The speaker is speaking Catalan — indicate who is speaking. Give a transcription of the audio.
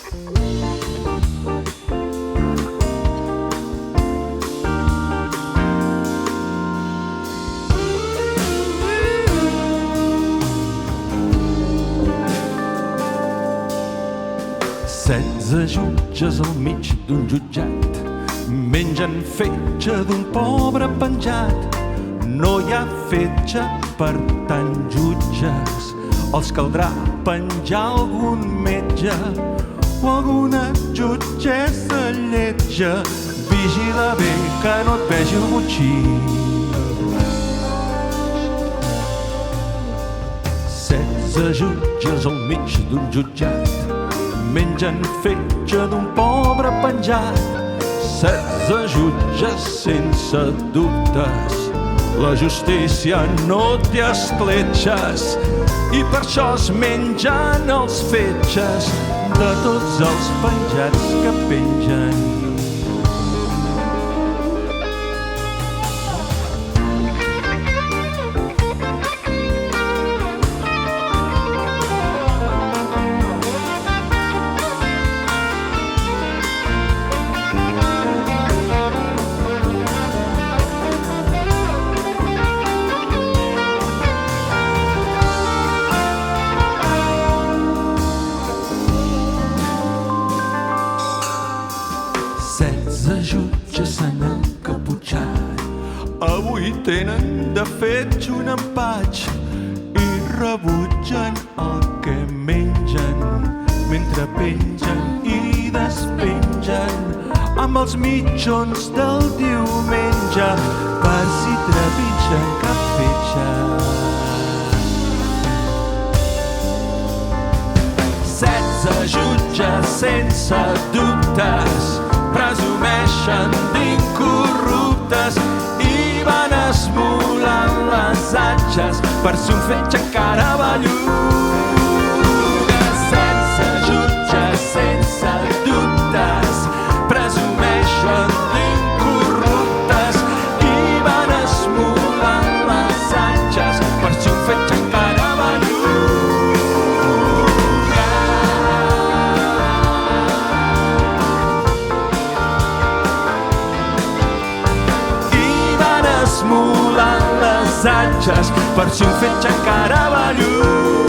Speaker 1: Setze jutges al mig d'un jutjat mengen fetge d'un pobre penjat. No hi ha fetge per tant jutges, els caldrà penjar algun metge o alguna jutgessa lletja. Vigila bé que no et vegi el botxí. Setze jutges al mig d'un jutjat mengen fetge d'un pobre penjat. Setze jutges sense dubtes, la justícia no té escletxes i per això es mengen els fetges de tots els penjats que pengen. Setze jutges s'han encaputxat, avui tenen de fet un empatx i rebutgen el que mengen mentre pengen i despengen amb els mitjons del diumenge per si trepitgen cap fetge. Setze jutges sense dubtes presumeixen d'incorruptes i van esmolant les atxes per si un fetge encara belluga. Setze jutges sense dubtes presumeixen d'incorruptes i van esmolant les atxes per si un fetge encara belluga. Esmolant les atxes per si un fetge encara belluga.